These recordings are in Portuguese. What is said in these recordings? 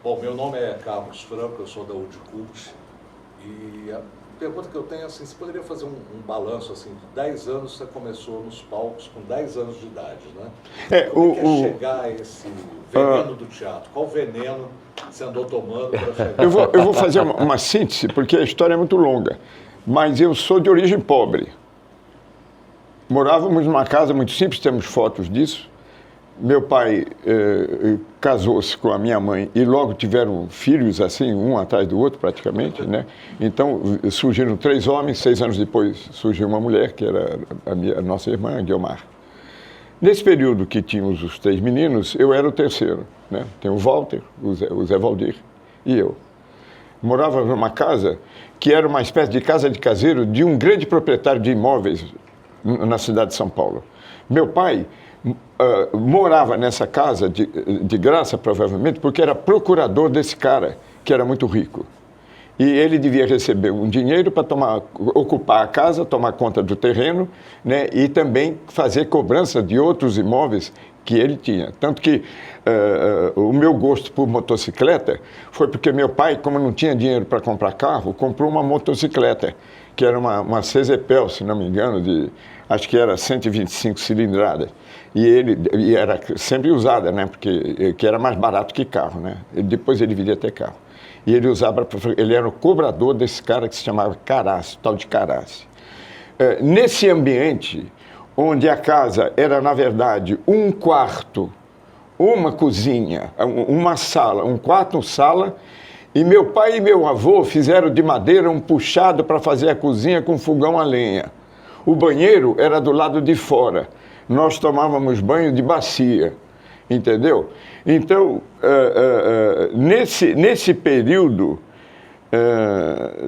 Bom, meu nome é Carlos Franco, eu sou da Udicult, e a pergunta que eu tenho é assim, você poderia fazer um balanço assim, de 10 anos, você começou nos palcos com 10 anos de idade, né? Como é chegar a esse veneno do teatro? Qual veneno você andou tomando para chegar? Eu vou fazer uma síntese, porque a história é muito longa, mas eu sou de origem pobre. Morávamos numa casa muito simples, temos fotos disso. Meu pai casou-se com a minha mãe e logo tiveram filhos, assim, um atrás do outro praticamente, né? Então surgiram 3 homens, 6 anos depois surgiu uma mulher, que era a nossa irmã, Guiomar. Nesse período que tínhamos os 3 meninos, eu era o terceiro, né? Tem o Walter, o Zé Valdir e eu. Morávamos numa casa que era uma espécie de casa de caseiro de um grande proprietário de imóveis na cidade de São Paulo. Meu pai morava nessa casa de graça, provavelmente, porque era procurador desse cara, que era muito rico. E ele devia receber um dinheiro para ocupar a casa, tomar conta do terreno, né, e também fazer cobrança de outros imóveis que ele tinha. Tanto que o meu gosto por motocicleta foi porque meu pai, como não tinha dinheiro para comprar carro, comprou uma motocicleta, que era uma CZPEL, se não me engano, acho que era 125 cilindradas. E era sempre usada, né, porque que era mais barato que carro, né? Depois ele viria ter carro. E ele usava, ele era o cobrador desse cara que se chamava Carace, tal de Carace. Nesse ambiente, onde a casa era, na verdade, um quarto, uma cozinha, uma sala, um quarto, sala, e meu pai e meu avô fizeram de madeira um puxado para fazer a cozinha com fogão a lenha. O banheiro era do lado de fora. Nós tomávamos banho de bacia, entendeu? Então, nesse período,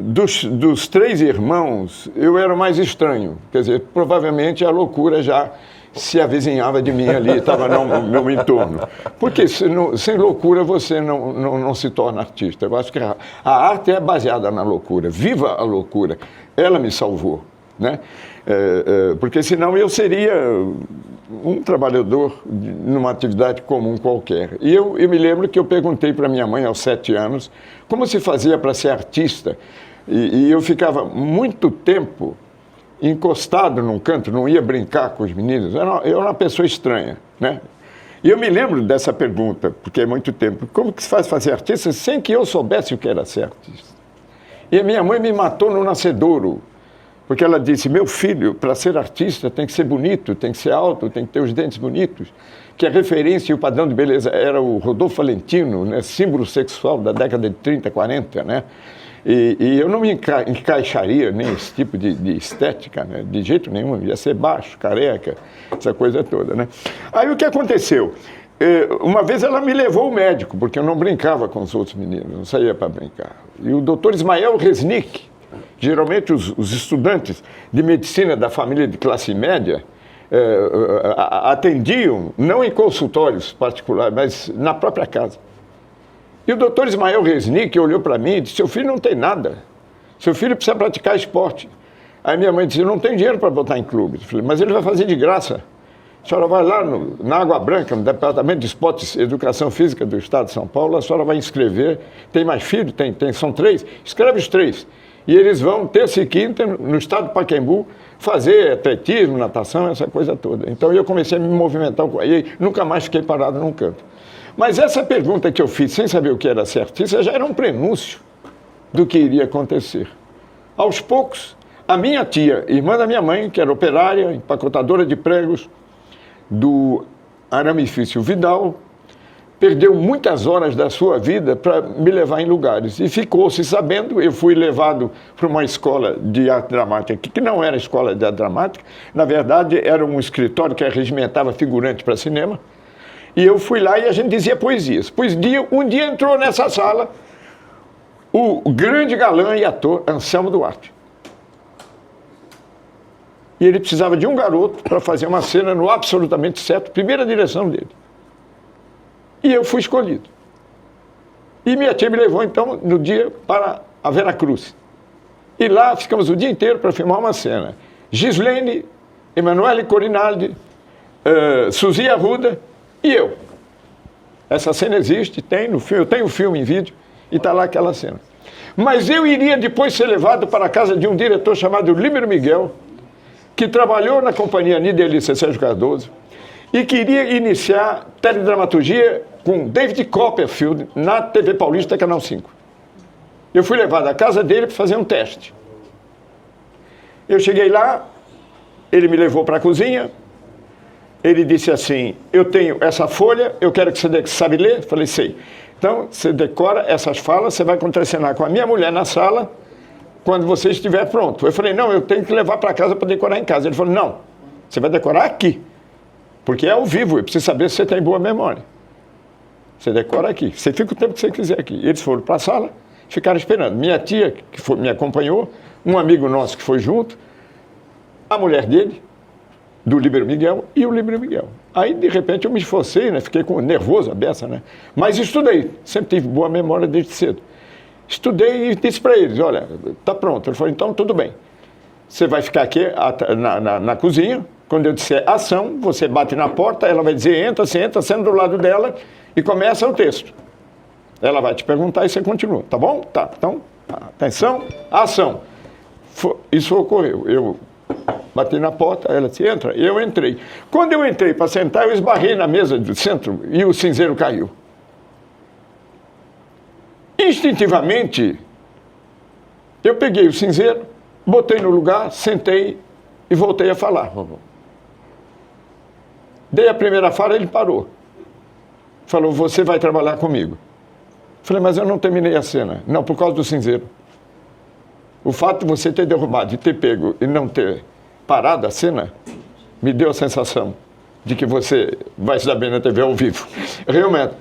dos 3 irmãos, eu era o mais estranho. Quer dizer, provavelmente a loucura já se avizinhava de mim ali, estava no meu entorno. Porque sem loucura você não se torna artista. Eu acho que a arte é baseada na loucura. Viva a loucura! Ela me salvou, né? Porque senão eu seria um trabalhador numa atividade comum qualquer. E eu me lembro que eu perguntei para minha mãe aos 7 anos como se fazia para ser artista. E eu ficava muito tempo encostado num canto, não ia brincar com os meninos. Eu era uma pessoa estranha, né? E eu me lembro dessa pergunta, porque é muito tempo. Como que se faz para ser artista sem que eu soubesse o que era ser artista? E a minha mãe me matou no nascedouro. Porque ela disse, meu filho, para ser artista tem que ser bonito, tem que ser alto, tem que ter os dentes bonitos. Que a referência e o padrão de beleza era o Rodolfo Valentino, né, símbolo sexual da década de 30, 40, né? E eu não me encaixaria nesse tipo de estética, né, de jeito nenhum, ia ser baixo, careca, essa coisa toda, né? Aí o que aconteceu? Uma vez ela me levou ao médico, porque eu não brincava com os outros meninos, não saía para brincar. E o doutor Ismael Resnick, geralmente os estudantes de medicina da família de classe média atendiam, não em consultórios particulares, mas na própria casa. E o doutor Ismael Resnick olhou para mim e disse, seu filho não tem nada, seu filho precisa praticar esporte. Aí minha mãe disse, eu não tenho dinheiro para botar em clube. Eu falei, mas ele vai fazer de graça. A senhora vai lá na Água Branca, no Departamento de Esportes e Educação Física do Estado de São Paulo, a senhora vai inscrever, tem mais filhos? São 3, escreve os 3. E eles vão, terça e quinta, no estado do Pacaembu, fazer atletismo, natação, essa coisa toda. Então eu comecei a me movimentar, e nunca mais fiquei parado num canto. Mas essa pergunta que eu fiz, sem saber o que era ser artista, já era um prenúncio do que iria acontecer. Aos poucos, a minha tia, irmã da minha mãe, que era operária, empacotadora de pregos, do Aramifício Vidal, perdeu muitas horas da sua vida para me levar em lugares. E ficou-se sabendo, eu fui levado para uma escola de arte dramática, que não era escola de arte dramática, na verdade era um escritório que arregimentava figurante para cinema, e eu fui lá e a gente dizia poesias. Um dia entrou nessa sala o grande galã e ator Anselmo Duarte. E ele precisava de um garoto para fazer uma cena no absolutamente certo, primeira direção dele. E eu fui escolhido. E minha tia me levou, então, no dia para a Veracruz. E lá ficamos o dia inteiro para filmar uma cena. Gislene, Emanuele Corinaldi, Suzy Arruda e eu. Essa cena existe, tem no filme, eu tenho o filme em vídeo, e está lá aquela cena. Mas eu iria depois ser levado para a casa de um diretor chamado Líbero Miguel, que trabalhou na companhia Nidelícia Sérgio Cardoso, e queria iniciar teledramaturgia com David Copperfield na TV Paulista, Canal 5. Eu fui levado à casa dele para fazer um teste. Eu cheguei lá, ele me levou para a cozinha, ele disse assim, eu tenho essa folha, eu quero que você sabe ler? Falei, sei. Então, você decora essas falas, você vai contracenar com a minha mulher na sala, quando você estiver pronto. Eu falei, não, eu tenho que levar para casa para decorar em casa. Ele falou, não, você vai decorar aqui, porque é ao vivo, eu preciso saber se você tem boa memória. Você decora aqui, você fica o tempo que você quiser aqui. Eles foram para a sala, ficaram esperando. Minha tia, que me acompanhou, um amigo nosso que foi junto, a mulher dele, do Líbero Miguel, e o Líbero Miguel. Aí, de repente, eu me esforcei, né? Fiquei nervoso, a beça, né? Mas estudei, sempre tive boa memória desde cedo. Estudei e disse para eles, olha, está pronto. Ele falou, então, tudo bem. Você vai ficar aqui na cozinha, quando eu disser ação, você bate na porta, ela vai dizer entra, você entra, sendo do lado dela, e começa o texto. Ela vai te perguntar e você continua, tá bom? Tá, então, atenção, ação. Isso ocorreu, eu bati na porta, ela disse, entra, e eu entrei. Quando eu entrei para sentar, eu esbarrei na mesa do centro e o cinzeiro caiu. Instintivamente, eu peguei o cinzeiro, botei no lugar, sentei e voltei a falar. Dei a primeira fala, ele parou. Falou, você vai trabalhar comigo. Falei, mas eu não terminei a cena. Não, por causa do cinzeiro. O fato de você ter derrubado, de ter pego e não ter parado a cena, me deu a sensação de que você vai se dar bem na TV ao vivo. Realmente,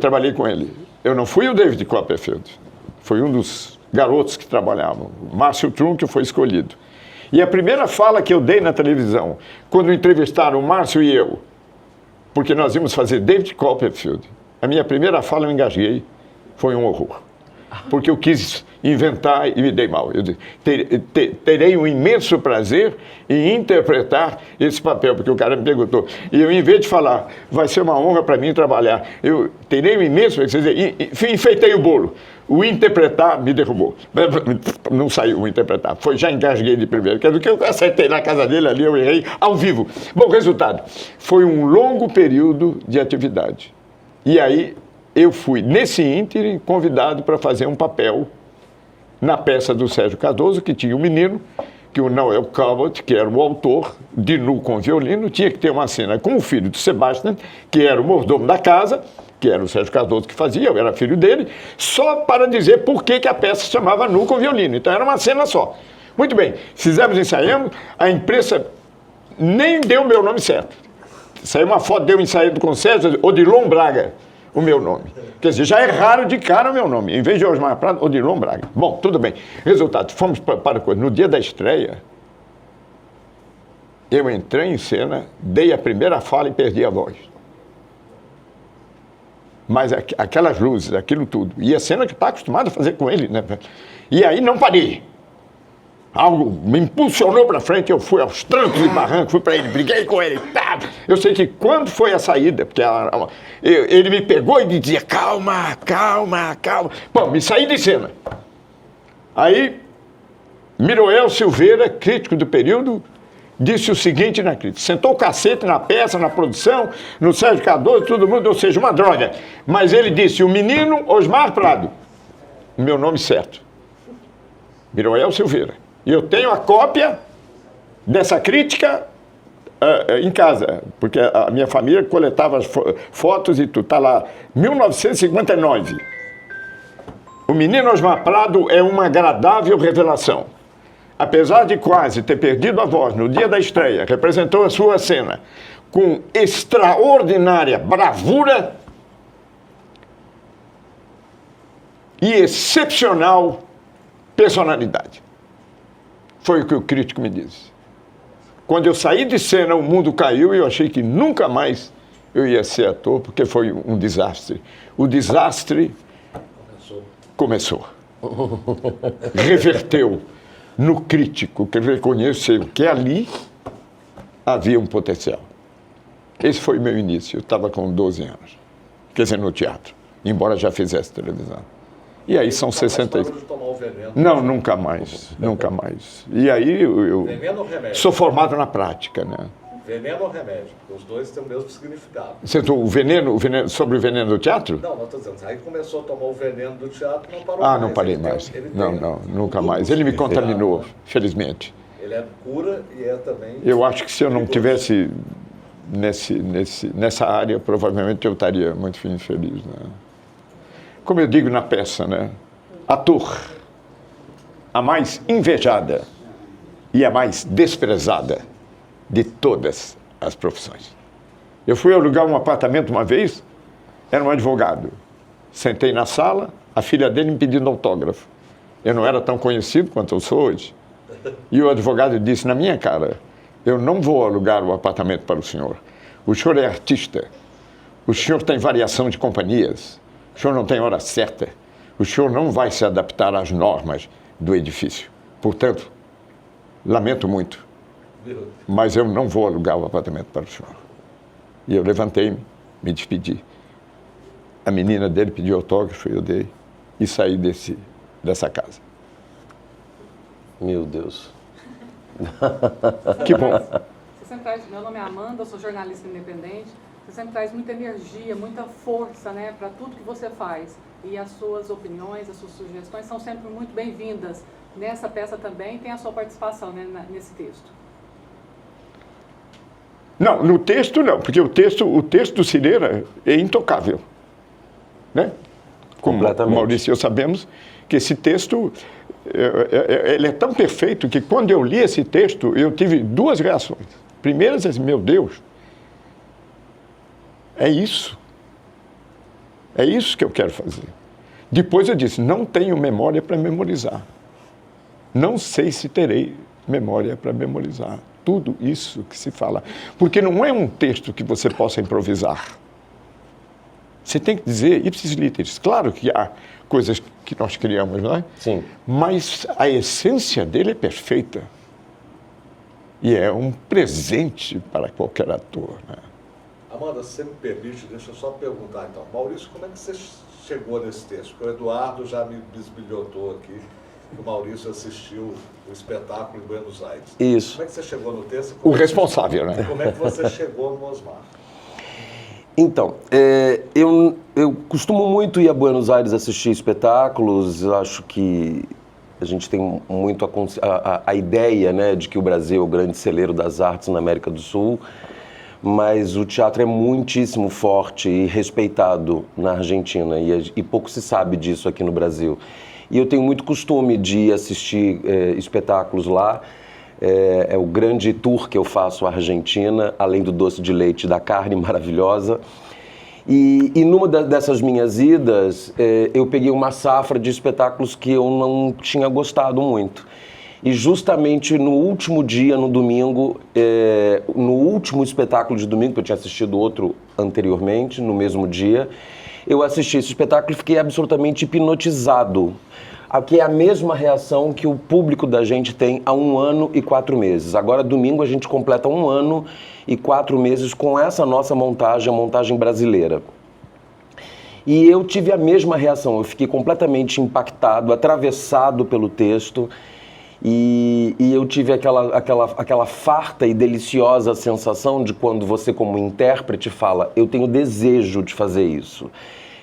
trabalhei com ele. Eu não fui o David Copperfield, foi um dos garotos que trabalhavam. O Márcio Trunck foi escolhido. E a primeira fala que eu dei na televisão, quando entrevistaram o Márcio e eu, porque nós íamos fazer David Copperfield, a minha primeira fala eu engasguei, foi um horror. Porque eu quis inventar e me dei mal. Eu terei um imenso prazer em interpretar esse papel, porque o cara me perguntou. E eu, em vez de falar, vai ser uma honra para mim trabalhar, eu terei um imenso, quer dizer, enfeitei o bolo. O interpretar me derrubou. Não saiu o interpretar, já engasguei de primeiro. Quer dizer, que eu acertei na casa dele ali, eu errei ao vivo. Bom, resultado, foi um longo período de atividade. E aí, eu fui, nesse ínterim, convidado para fazer um papel na peça do Sérgio Cardoso, que tinha um menino, que o Noel Coward, que era o autor de Nu com Violino, tinha que ter uma cena com o filho de Sebastian, que era o mordomo da casa, que era o Sérgio Cardoso que fazia, eu era filho dele, só para dizer por que a peça se chamava Nu com Violino. Então era uma cena só. Muito bem, fizemos, ensaiamos, a imprensa nem deu o meu nome certo. Saiu uma foto, deu ensaiado com o Sérgio, Odilon Braga, o meu nome. Quer dizer, já erraram de cara o meu nome. Em vez de Osmar Prado, Odilon Braga. Bom, tudo bem. Resultado, fomos para a coisa. No dia da estreia, eu entrei em cena, dei a primeira fala e perdi a voz. Mas aquelas luzes, aquilo tudo. E a cena que está acostumado a fazer com ele, né? E aí não parei. Algo me impulsionou para frente, eu fui aos trancos e barrancos, fui para ele, briguei com ele. Tá. Eu sei que quando foi a saída, porque ele me pegou e dizia, calma, calma, calma. Bom, me saí de cena. Aí, Miroel Silveira, crítico do período, disse o seguinte na crítica, sentou o cacete na peça, na produção, no Sérgio Cardoso, todo mundo, ou seja, uma droga. Mas ele disse, o menino Osmar Prado, o meu nome certo, Miroel Silveira. E eu tenho a cópia dessa crítica em casa, porque a minha família coletava as fotos e tudo. Está lá, 1959. O menino Osmar Prado é uma agradável revelação. Apesar de quase ter perdido a voz no dia da estreia, representou a sua cena com extraordinária bravura e excepcional personalidade. Foi o que o crítico me disse. Quando eu saí de cena, o mundo caiu e eu achei que nunca mais eu ia ser ator, porque foi um desastre. O desastre começou. Reverteu no crítico, que reconheceu que ali havia um potencial. Esse foi o meu início. Eu estava com 12 anos. quer dizer, no teatro, embora já fizesse televisão. E aí são 60... De tomar o veneno, não, nunca mais, nunca mais. E aí eu veneno ou remédio? Sou formado na prática, né? Veneno ou remédio? Porque os dois têm o mesmo significado. O veneno, sobre o veneno do teatro? Não estou dizendo. Aí começou a tomar o veneno do teatro, não parou Ah, mais. não parei mais. Não, nunca mais. Ele me contaminou, felizmente. Ele é cura e é também... Eu acho que se eu não tivesse nessa área, provavelmente eu estaria muito infeliz, né? Como eu digo na peça, né? Ator, a mais invejada e a mais desprezada de todas as profissões. Eu fui alugar um apartamento uma vez, era um advogado. Sentei na sala, a filha dele me pedindo autógrafo. Eu não era tão conhecido quanto eu sou hoje. E o advogado disse na minha cara, eu não vou alugar o apartamento para o senhor. O senhor é artista. O senhor tem variação de companhias. O senhor não tem hora certa. O senhor não vai se adaptar às normas do edifício. Portanto, lamento muito, mas eu não vou alugar o apartamento para o senhor. E eu levantei-me, me despedi. A menina dele pediu autógrafo, eu dei, e saí dessa casa. Meu Deus. Que bom. Você sempre traz, meu nome é Amanda, eu sou jornalista independente. Você sempre traz muita energia, muita força, né, para tudo que você faz. E as suas opiniões, as suas sugestões são sempre muito bem-vindas. Nessa peça também tem a sua participação, né, nesse texto. Não, no texto não, porque o texto do Cireira é intocável, né? Como Maurício e eu sabemos que esse texto ele é tão perfeito que quando eu li esse texto eu tive duas reações. Primeira, meu Deus, é isso que eu quero fazer. Depois eu disse, não tenho memória para memorizar. Não sei se terei memória para memorizar. Tudo isso que se fala. Porque não é um texto que você possa improvisar. Você tem que dizer ipsis literis. Claro que há coisas que nós criamos, não é? Sim. Mas a essência dele é perfeita. E é um presente para qualquer ator, né? Amanda, se você me permite, deixa eu só perguntar então. Maurício, como é que você chegou nesse texto? Porque o Eduardo já me bisbilhotou aqui que o Maurício assistiu o espetáculo em Buenos Aires. Isso. Como é que você chegou no texto? O responsável, né? Como é que você chegou no Osmar? Então, eu costumo muito ir a Buenos Aires assistir espetáculos. Eu acho que a gente tem muito a ideia, né, de que o Brasil é o grande celeiro das artes na América do Sul. Mas o teatro é muitíssimo forte e respeitado na Argentina e pouco se sabe disso aqui no Brasil. E eu tenho muito costume de assistir espetáculos lá. É o grande tour que eu faço à Argentina, além do doce de leite e da carne maravilhosa. E numa dessas minhas idas, eu peguei uma safra de espetáculos que eu não tinha gostado muito. E justamente no último dia, no domingo, no último espetáculo de domingo, que eu tinha assistido outro anteriormente, no mesmo dia, eu assisti esse espetáculo e fiquei absolutamente hipnotizado. Aqui é a mesma reação que o público da gente tem há 1 ano e 4 meses. Agora, domingo, a gente completa 1 ano e 4 meses com essa nossa montagem, a montagem brasileira. E eu tive a mesma reação, eu fiquei completamente impactado, atravessado pelo texto. E eu tive aquela farta e deliciosa sensação de quando você, como intérprete, fala, eu tenho desejo de fazer isso,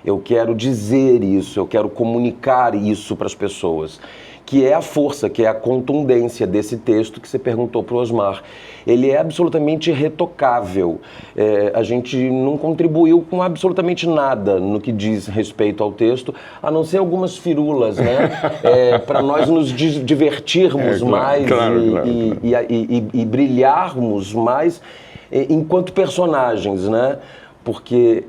eu quero dizer isso, eu quero comunicar isso para as pessoas, que é a força, que é a contundência desse texto que você perguntou para o Osmar. Ele é absolutamente irretocável. A gente não contribuiu com absolutamente nada no que diz respeito ao texto, a não ser algumas firulas, né? Para nós nos divertirmos mais e brilharmos mais enquanto personagens, né? Porque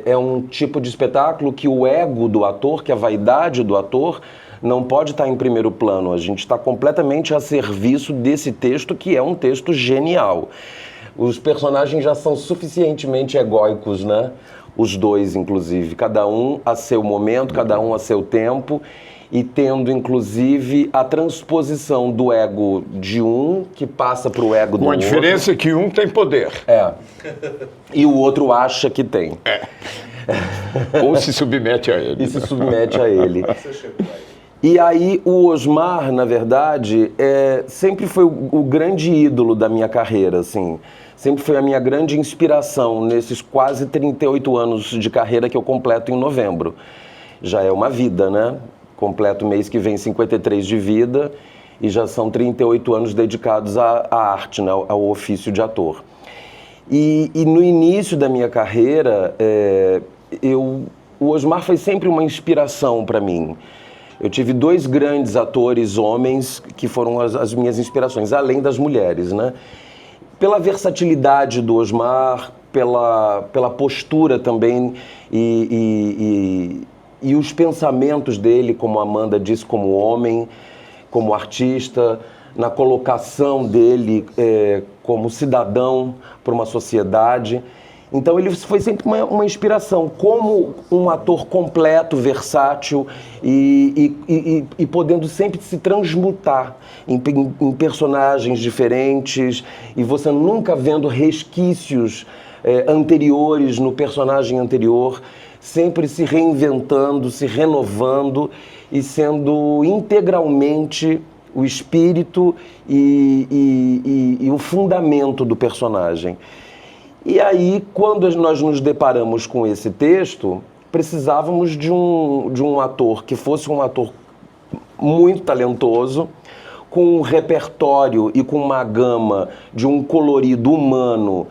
é um tipo de espetáculo que o ego do ator, que a vaidade do ator, não pode estar em primeiro plano. A gente está completamente a serviço desse texto, que é um texto genial. Os personagens já são suficientemente egóicos, né? Os dois, inclusive. Cada um a seu momento, cada um a seu tempo. E tendo, inclusive, a transposição do ego de um que passa para o ego do outro. Com a diferença que um tem poder. E o outro acha que tem. Ou se submete a ele. E se submete a ele. Você chegou aí. E aí o Osmar, na verdade, sempre foi o grande ídolo da minha carreira, assim. Sempre foi a minha grande inspiração nesses quase 38 anos de carreira que eu completo em novembro. Já é uma vida, né? Completo mês que vem 53 de vida e já são 38 anos dedicados à arte, né? Ao ofício de ator. E no início da minha carreira, o Osmar foi sempre uma inspiração para mim. Eu tive 2 grandes atores homens que foram as minhas inspirações, além das mulheres, né? Pela versatilidade do Osmar, pela postura também e os pensamentos dele, como a Amanda disse, como homem, como artista, na colocação dele como cidadão para uma sociedade. Então ele foi sempre uma inspiração, como um ator completo, versátil e podendo sempre se transmutar em personagens diferentes e você nunca vendo resquícios anteriores no personagem anterior, sempre se reinventando, se renovando e sendo integralmente o espírito e o fundamento do personagem. E aí, quando nós nos deparamos com esse texto, precisávamos de um ator que fosse um ator muito talentoso, com um repertório e com uma gama de um colorido humano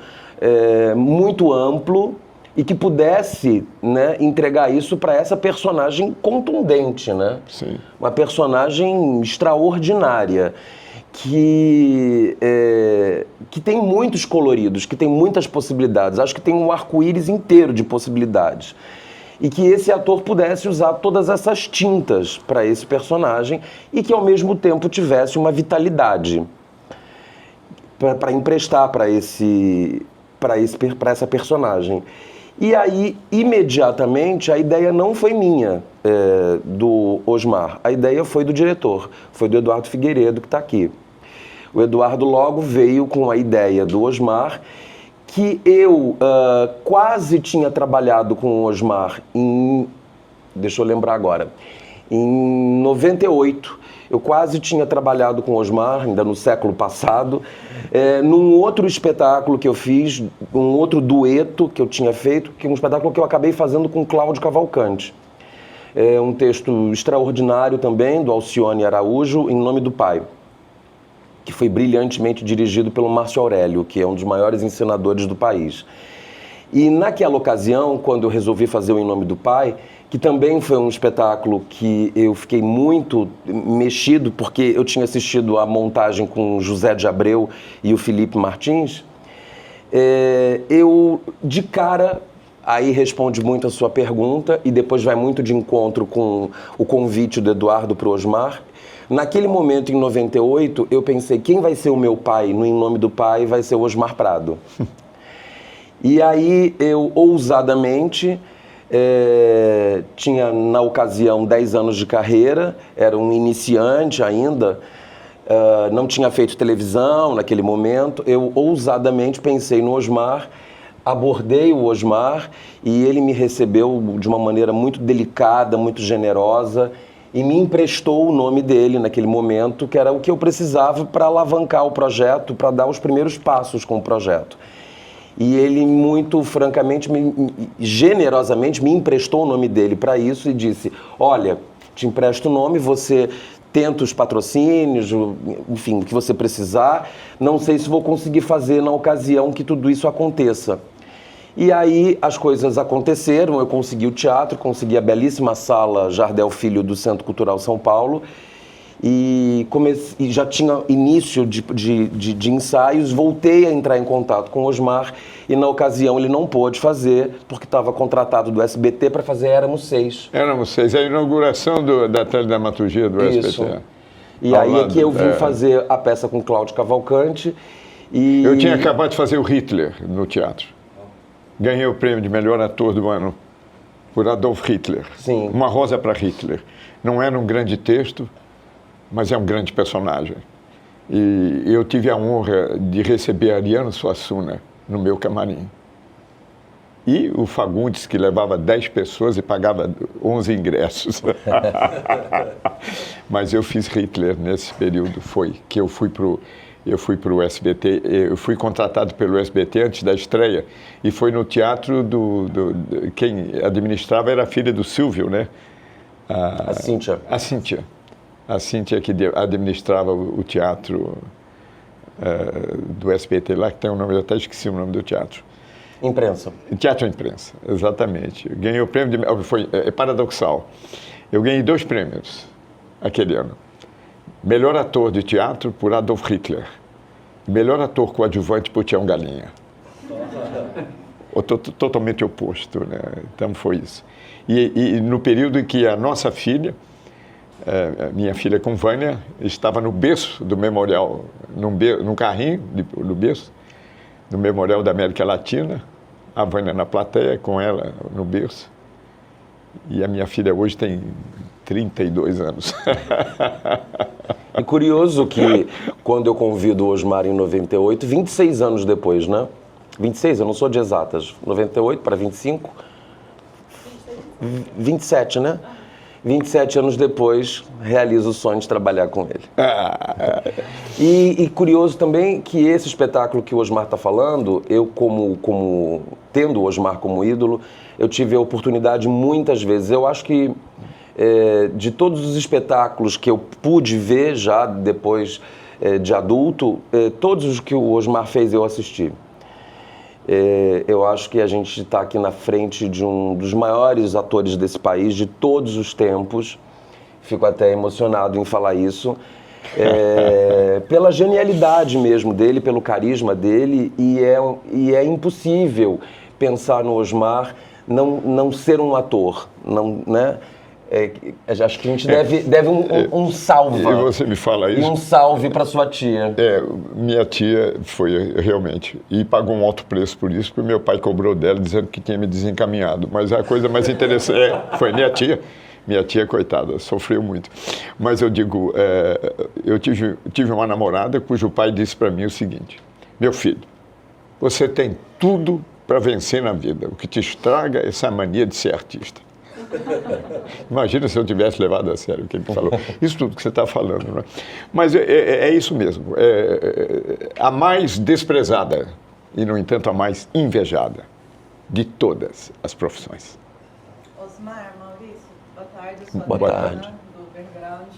muito amplo e que pudesse, né, entregar isso para essa personagem contundente, né? Sim. Uma personagem extraordinária. Que tem muitos coloridos, que tem muitas possibilidades. Acho que tem um arco-íris inteiro de possibilidades. E que esse ator pudesse usar todas essas tintas para esse personagem e que, ao mesmo tempo, tivesse uma vitalidade para emprestar para essa personagem. E aí, imediatamente, a ideia não foi minha, do Osmar. A ideia foi do diretor, foi do Eduardo Figueiredo, que está aqui. O Eduardo logo veio com a ideia do Osmar, que eu quase tinha trabalhado com o Osmar deixa eu lembrar agora, em 98. Eu quase tinha trabalhado com o Osmar, ainda no século passado, num outro espetáculo que eu fiz, um outro dueto que eu tinha feito, que é um espetáculo que eu acabei fazendo com Cláudio Cavalcante. É um texto extraordinário também, do Alcione Araújo, Em Nome do Pai, que foi brilhantemente dirigido pelo Márcio Aurélio, que é um dos maiores encenadores do país. E naquela ocasião, quando eu resolvi fazer o Em Nome do Pai, que também foi um espetáculo que eu fiquei muito mexido, porque eu tinha assistido a montagem com o José de Abreu e o Felipe Martins, eu, de cara, aí responde muito a sua pergunta e depois vai muito de encontro com o convite do Eduardo para o Osmar. Naquele momento, em 98, eu pensei, quem vai ser o meu pai no Em Nome do Pai vai ser o Osmar Prado. E aí eu, ousadamente, tinha na ocasião 10 anos de carreira, era um iniciante ainda, não tinha feito televisão naquele momento, eu ousadamente pensei no Osmar, abordei o Osmar e ele me recebeu de uma maneira muito delicada, muito generosa, e me emprestou o nome dele naquele momento, que era o que eu precisava para alavancar o projeto, para dar os primeiros passos com o projeto. E ele, muito francamente, generosamente, me emprestou o nome dele para isso e disse, olha, te empresto o nome, você tenta os patrocínios, enfim, o que você precisar, não sei se vou conseguir fazer na ocasião que tudo isso aconteça. E aí as coisas aconteceram, eu consegui o teatro, consegui a belíssima sala Jardel Filho do Centro Cultural São Paulo e já tinha início de ensaios, voltei a entrar em contato com o Osmar e na ocasião ele não pôde fazer porque estava contratado do SBT para fazer Éramos Seis. Éramos Seis, a inauguração da teledramaturgia do Isso. SBT. E aí é que eu vim fazer a peça com Cláudio Cavalcante e... Eu tinha acabado de fazer o Hitler no teatro. Ganhei o prêmio de melhor ator do ano por Adolf Hitler. Sim. Uma Rosa para Hitler. Não era um grande texto, mas é um grande personagem. E eu tive a honra de receber Ariano Suassuna no meu camarim. E o Fagundes, que levava 10 pessoas e pagava 11 ingressos. Mas eu fiz Hitler nesse período, que eu fui para o SBT, eu fui contratado pelo SBT antes da estreia, e foi no teatro quem administrava era a filha do Silvio, né? A Cíntia. A Cíntia que administrava o teatro do SBT lá, que tem um nome, eu até esqueci o nome do teatro. Imprensa. Teatro Imprensa, exatamente. Ganhei o prêmio, é paradoxal. Eu ganhei 2 prêmios aquele ano. Melhor ator de teatro por Adolf Hitler. Melhor ator coadjuvante por Tião Galinha. Totalmente oposto, né? Então foi isso. E no período em que a nossa filha, minha filha com Vânia, estava no berço do memorial, num carrinho do berço, no Memorial da América Latina, a Vânia na plateia, com ela no berço. E a minha filha hoje tem 32 anos. E curioso que, quando eu convido o Osmar em 98, 26 anos depois, né? 26, eu não sou de exatas. 98 para 25? 27, né? 27 anos depois, realizo o sonho de trabalhar com ele. E curioso também que esse espetáculo que o Osmar está falando, eu tendo o Osmar como ídolo, eu tive a oportunidade muitas vezes. Eu acho que de todos os espetáculos que eu pude ver já depois de adulto, todos os que o Osmar fez eu assisti. Eu acho que a gente está aqui na frente de um dos maiores atores desse país, de todos os tempos. Fico até emocionado em falar isso. Pela genialidade mesmo dele, pelo carisma dele, e é impossível pensar no Osmar não ser um ator, não, né? Acho que a gente deve um salve. E você me fala isso? E um salve para sua tia. Minha tia foi realmente, e pagou um alto preço por isso, porque meu pai cobrou dela dizendo que tinha me desencaminhado. Mas a coisa mais interessante foi minha tia, coitada, sofreu muito. Mas eu digo, eu tive uma namorada cujo pai disse para mim o seguinte: meu filho, você tem tudo para vencer na vida, o que te estraga é essa mania de ser artista. Imagina se eu tivesse levado a sério o que ele falou. Isso tudo que você está falando, não é? Mas é isso mesmo. A mais desprezada e, no entanto, a mais invejada de todas as profissões. Osmar, Maurício, boa tarde. Eu sou Boa a tarde. do Background.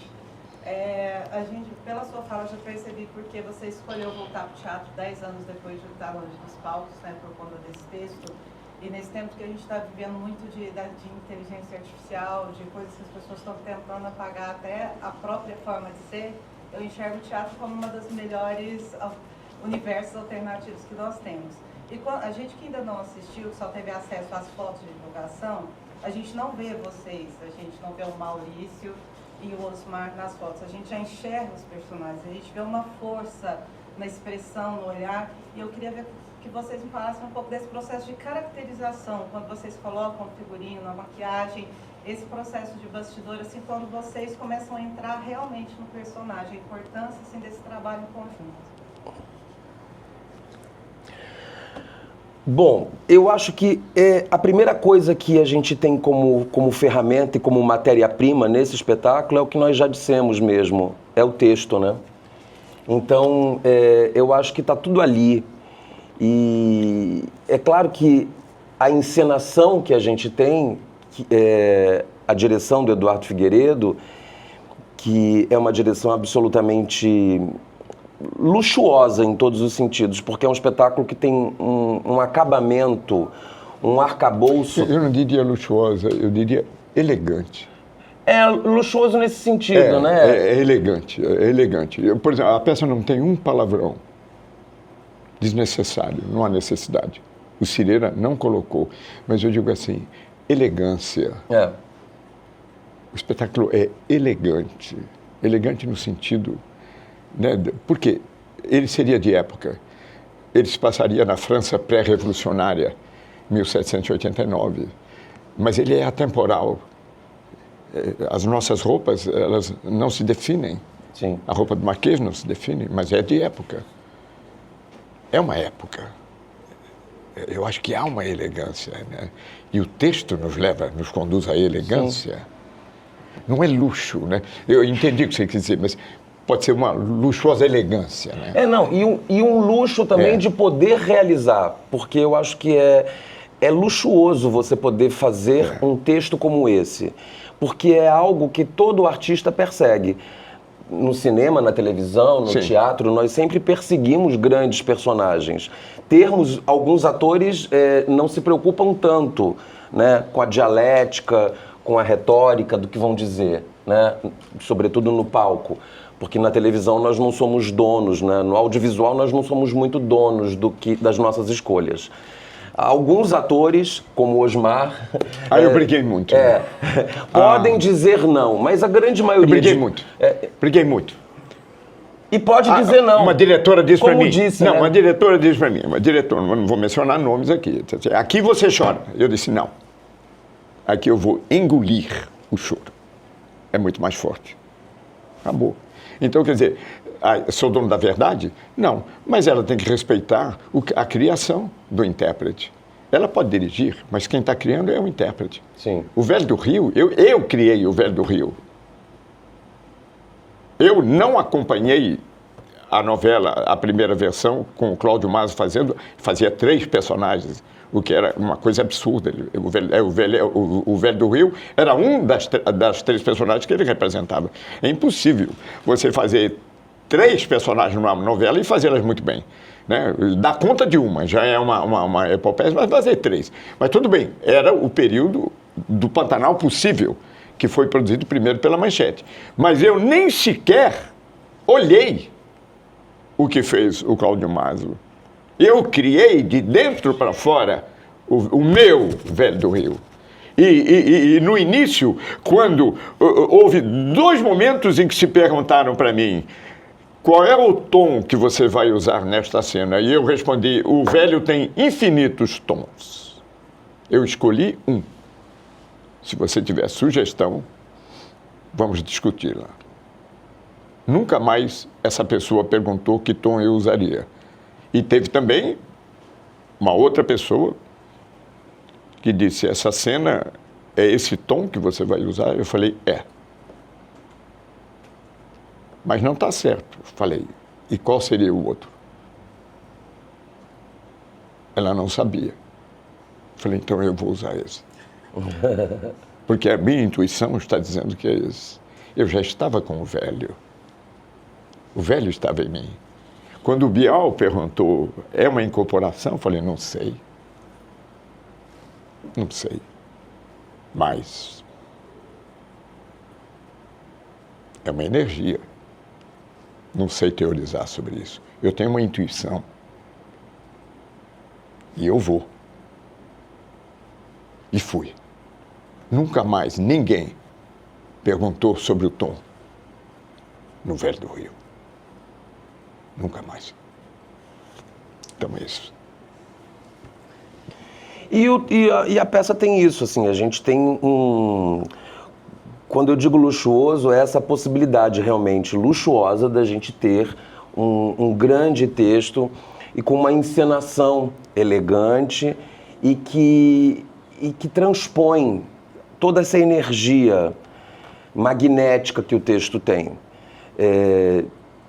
A gente, pela sua fala, já percebi porque você escolheu voltar para o teatro 10 anos depois de estar longe dos palcos, né, por conta desse texto. E nesse tempo que a gente está vivendo muito de inteligência artificial, de coisas que as pessoas estão tentando apagar até a própria forma de ser, eu enxergo o teatro como uma das melhores universos alternativos que nós temos. E a gente que ainda não assistiu, que só teve acesso às fotos de divulgação, a gente não vê vocês, a gente não vê o Maurício e o Osmar nas fotos, a gente já enxerga os personagens, a gente vê uma força na expressão, no olhar, e eu queria ver que vocês me falassem um pouco desse processo de caracterização, quando vocês colocam o figurino, a maquiagem, esse processo de bastidor, assim, quando vocês começam a entrar realmente no personagem, a importância, assim, desse trabalho em conjunto. Bom, eu acho que a primeira coisa que a gente tem como ferramenta e como matéria-prima nesse espetáculo é o que nós já dissemos mesmo, é o texto, né? Então, eu acho que está tudo ali. E é claro que a encenação que a gente tem, a direção do Eduardo Figueiredo, que é uma direção absolutamente luxuosa em todos os sentidos, porque é um espetáculo que tem um acabamento, um arcabouço. Eu não diria luxuosa, eu diria elegante. É luxuoso nesse sentido, né? É elegante, é elegante. Por exemplo, a peça não tem um palavrão desnecessário, não há necessidade. O Cireira não colocou, mas eu digo assim, elegância. O espetáculo é elegante, elegante no sentido, né, porque ele seria de época, ele se passaria na França pré-revolucionária, 1789, mas ele é atemporal. As nossas roupas, elas não se definem. Sim. A roupa do Marquês não se define, mas é de época. É uma época. eu acho que há uma elegância, né? E o texto nos conduz à elegância. Sim. Não é luxo, né? Eu entendi o que você quis dizer, mas pode ser uma luxuosa elegância, né? E um luxo também de poder realizar, porque eu acho que é luxuoso você poder fazer um texto como esse, porque é algo que todo artista persegue. No cinema, na televisão, no teatro, nós sempre perseguimos grandes personagens. Alguns atores não se preocupam tanto, né, com a dialética, com a retórica do que vão dizer, né, sobretudo no palco. Porque na televisão nós não somos donos, né, no audiovisual nós não somos muito donos das nossas escolhas. Alguns atores, como o Osmar... eu briguei muito. Podem dizer não, mas a grande maioria... Eu briguei muito. Briguei muito. E pode dizer não. Uma diretora disse para mim... Né? Uma diretora disse para mim, não vou mencionar nomes aqui. Aqui você chora. Eu disse, não. Aqui eu vou engolir o choro. É muito mais forte. Acabou. Então, quer dizer, sou dono da verdade? Não. Mas ela tem que respeitar a criação do intérprete. Ela pode dirigir, mas quem está criando é o intérprete. Sim. O Velho do Rio, eu criei o Velho do Rio. Eu não acompanhei a novela, a primeira versão, com o Cláudio Mazo fazia 3 personagens, o que era uma coisa absurda. O Velho do Rio era um das 3 personagens que ele representava. É impossível você fazer 3 personagens numa novela e fazê-las muito bem, né? Dá conta de uma, já é uma epopeia, mas fazer 3. Mas tudo bem, era o período do Pantanal Possível, que foi produzido primeiro pela Manchete. Mas eu nem sequer olhei o que fez o Cláudio Mazo. Eu criei de dentro para fora o meu Velho do Rio. E no início, quando houve 2 momentos em que se perguntaram para mim qual é o tom que você vai usar nesta cena, e eu respondi, o velho tem infinitos tons. Eu escolhi um. Se você tiver sugestão, vamos discuti-la. Nunca mais essa pessoa perguntou que tom eu usaria. E teve também uma outra pessoa que disse, essa cena é esse tom que você vai usar? Eu falei, é. Mas não está certo. Eu falei, e qual seria o outro? Ela não sabia. Eu falei, então eu vou usar esse. Porque a minha intuição está dizendo que é esse. Eu já estava com o velho. O velho estava em mim. Quando o Bial perguntou, é uma incorporação? Eu falei, não sei. Não sei. Mas é uma energia. Não sei teorizar sobre isso. Eu tenho uma intuição. E eu vou. E fui. Nunca mais ninguém perguntou sobre o tom no Velho do Rio. Nunca mais. Então é isso. E a peça tem isso, assim, a gente tem quando eu digo luxuoso, é essa possibilidade realmente luxuosa da gente ter um grande texto e com uma encenação elegante e que transpõe toda essa energia magnética que o texto tem.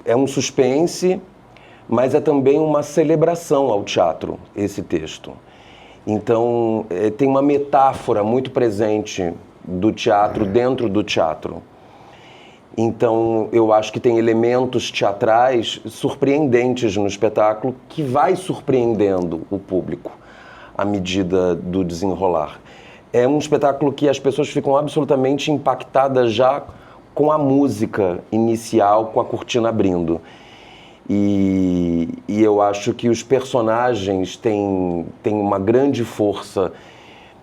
É um suspense, mas é também uma celebração ao teatro, esse texto. Então, tem uma metáfora muito presente do teatro dentro do teatro. Então, eu acho que tem elementos teatrais surpreendentes no espetáculo que vai surpreendendo o público à medida do desenrolar. É um espetáculo que as pessoas ficam absolutamente impactadas já com a música inicial, com a cortina abrindo. E eu acho que os personagens têm uma grande força.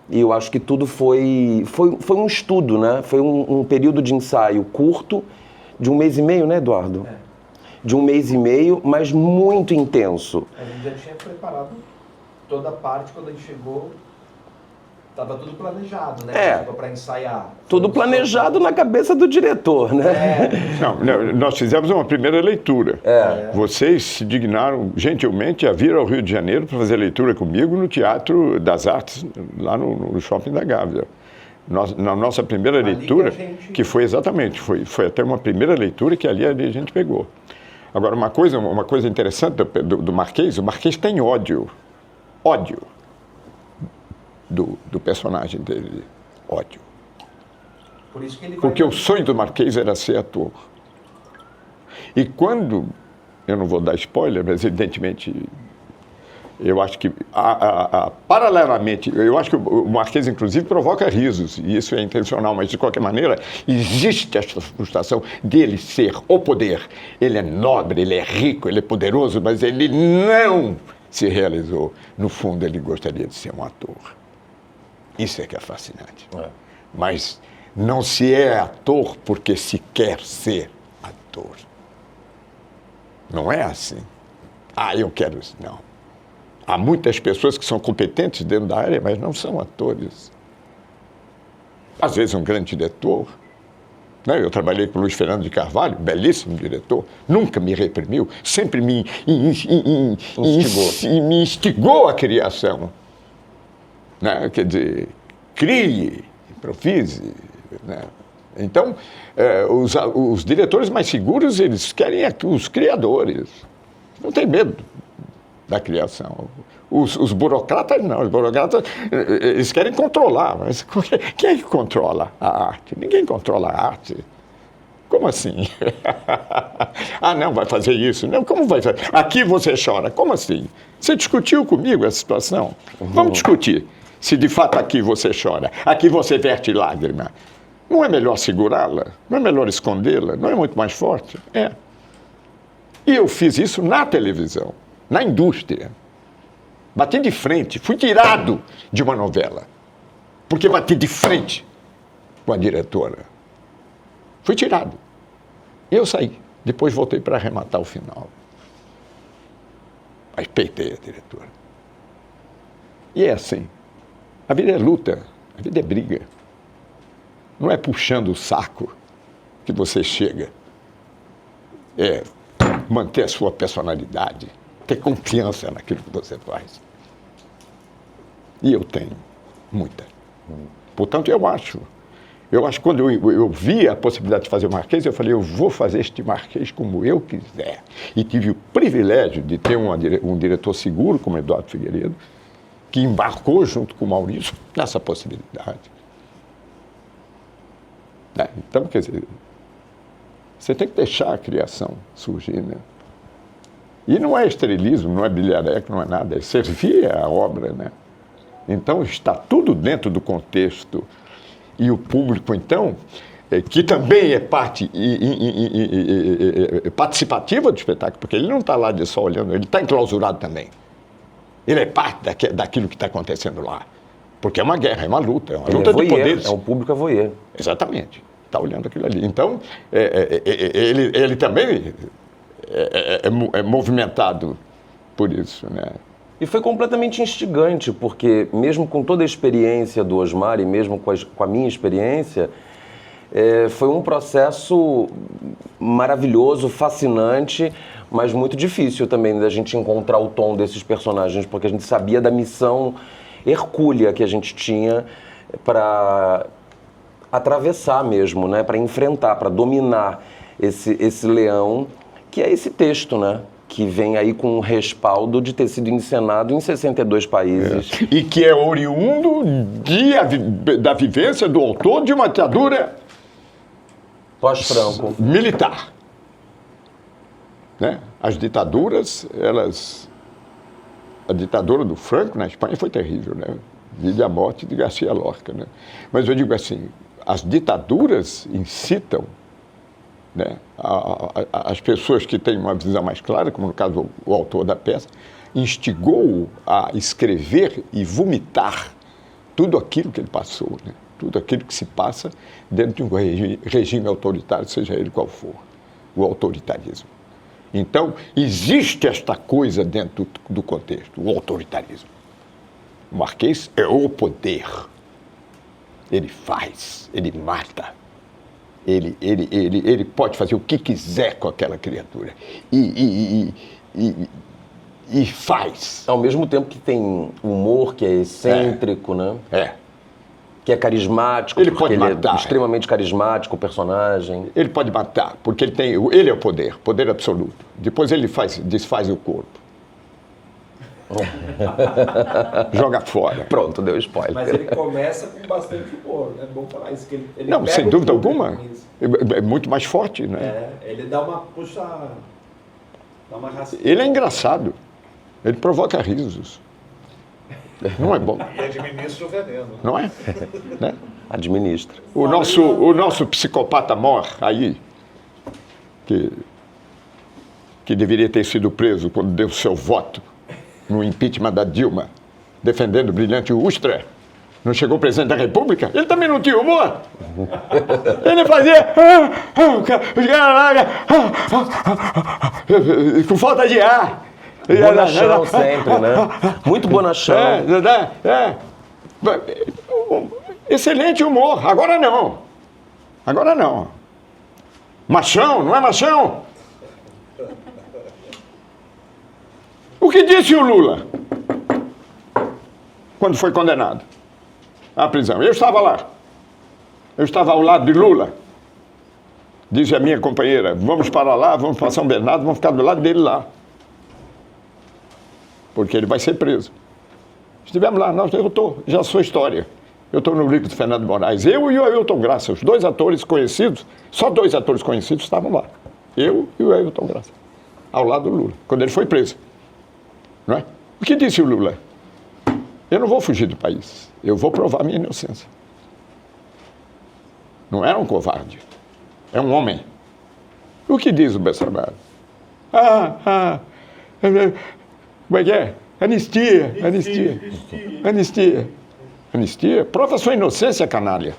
E eu acho que tudo foi um estudo, né? Foi um período de ensaio curto, de 1 mês e meio, né, Eduardo? De 1 mês e meio, mas muito intenso. A gente já tinha preparado toda a parte quando a gente chegou. Tava tudo planejado, né? Para ensaiar. Tudo planejado na cabeça do diretor, né? Não, nós fizemos uma primeira leitura. Vocês se dignaram gentilmente a vir ao Rio de Janeiro para fazer leitura comigo no Teatro das Artes, lá no Shopping da Gávea. Na nossa primeira leitura, que foi exatamente, foi até uma primeira leitura que ali a gente pegou. Agora, uma coisa interessante do Marquês, o Marquês tem ódio do personagem dele, ódio. Por isso que ele Porque o sonho do Marquês era ser ator. E quando, eu não vou dar spoiler, mas evidentemente, eu acho que, paralelamente, eu acho que o Marquês, inclusive, provoca risos, e isso é intencional, mas, de qualquer maneira, existe essa frustração dele ser o poder. Ele é nobre, ele é rico, ele é poderoso, mas ele não se realizou. No fundo, ele gostaria de ser um ator. Isso é que é fascinante. Mas não se é ator porque se quer ser ator. Não é assim. Eu quero isso. Não. Há muitas pessoas que são competentes dentro da área, mas não são atores. Às vezes um grande diretor. Né? Eu trabalhei com o Luiz Fernando de Carvalho, belíssimo diretor, nunca me reprimiu, sempre me instigou a criação. Né? Quer dizer, crie, improvise. Né? Então, os diretores mais seguros, eles querem os criadores. Não tem medo da criação. Os burocratas não, os burocratas eles querem controlar, mas quem é que controla a arte? Ninguém controla a arte. Como assim? Não, vai fazer isso. Não, como vai fazer? Aqui você chora. Como assim? Você discutiu comigo essa situação? Vamos discutir. Se de fato aqui você chora, aqui você verte lágrima, não é melhor segurá-la? Não é melhor escondê-la? Não é muito mais forte? É. E eu fiz isso na televisão, na indústria. Bati de frente, fui tirado de uma novela, porque bati de frente com a diretora. Fui tirado. E eu saí. Depois voltei para arrematar o final. Mas peitei a diretora. E é assim. A vida é luta, a vida é briga. Não é puxando o saco que você chega. É manter a sua personalidade, ter confiança naquilo que você faz. E eu tenho muita. Portanto, eu acho que quando eu vi a possibilidade de fazer o Marquês, eu falei, eu vou fazer este Marquês como eu quiser. E tive o privilégio de ter um diretor seguro, como Eduardo Figueiredo, que embarcou junto com o Maurício nessa possibilidade. Então, quer dizer, você tem que deixar a criação surgir, né? E não é estrelismo, não é bilhareco, não é nada, é servir a obra, né? Então, está tudo dentro do contexto. E o público, então, que também é parte participativa do espetáculo, porque ele não está lá só olhando, ele está enclausurado também. Ele é parte daquilo que está acontecendo lá. Porque é uma guerra, é uma luta de poderes. É um público a voyeur. Exatamente. Está olhando aquilo ali. Então, ele também é movimentado por isso, né? E foi completamente instigante, porque mesmo com toda a experiência do Osmar e mesmo com a minha experiência, foi um processo maravilhoso, fascinante, mas muito difícil também da gente encontrar o tom desses personagens, porque a gente sabia da missão hercúlea que a gente tinha para atravessar mesmo, né? Para enfrentar, para dominar esse leão, que é esse texto, né? Que vem aí com o respaldo de ter sido encenado em 62 países. E que é oriundo da vivência do autor de uma ditadura pós-Franco. Militar. Né? As ditaduras, a ditadura do Franco na Espanha foi terrível, né? Vive a morte de Garcia Lorca, né? Mas eu digo assim, as ditaduras incitam, né, as pessoas que têm uma visão mais clara, como no caso o autor da peça, instigou-o a escrever e vomitar tudo aquilo que ele passou, né? Tudo aquilo que se passa dentro de um regime autoritário, seja ele qual for, o autoritarismo. Então, existe esta coisa dentro do contexto, o autoritarismo. O Marquês é o poder. Ele faz, ele mata. Ele pode fazer o que quiser com aquela criatura. E faz. Ao mesmo tempo que tem humor, que é excêntrico, né? Que é carismático. Ele pode matar. É extremamente carismático, o personagem. Ele pode matar, porque ele é o poder absoluto. Depois ele desfaz o corpo. Joga fora. Pronto, deu spoiler. Mas ele começa com bastante humor, né? É bom falar isso. Que ele Não, pega sem o dúvida público alguma. com isso. É muito mais forte, né? Ele dá uma dá uma raspinha. Ele é engraçado. Ele provoca risos. Não é bom, E administra o veneno. não é? Né? Administra. O nosso psicopata mor aí, que deveria ter sido preso quando deu seu voto no impeachment da Dilma, defendendo o brilhante Ustra, não chegou presidente da República? Ele também não tinha humor. Ele fazia com falta de ar. Bonachão sempre, né? Muito bonachão. Excelente humor. Agora não. Machão, não é machão? O que disse o Lula quando foi condenado à prisão? Eu estava lá. Eu estava ao lado de Lula. Disse a minha companheira, vamos para lá, vamos para São Bernardo, vamos ficar do lado dele lá. Porque ele vai ser preso. Estivemos lá, já sou história. Eu estou no livro do Fernando Moraes. Eu e o Ailton Graça, os dois atores conhecidos, só 2 atores conhecidos estavam lá. Eu e o Ailton Graça, ao lado do Lula, quando ele foi preso. Não é? O que disse o Lula? Eu não vou fugir do país, eu vou provar minha inocência. Não era um covarde, é um homem. O que diz o Bolsonaro? Como é que é? Anistia. Prova sua inocência, canalha.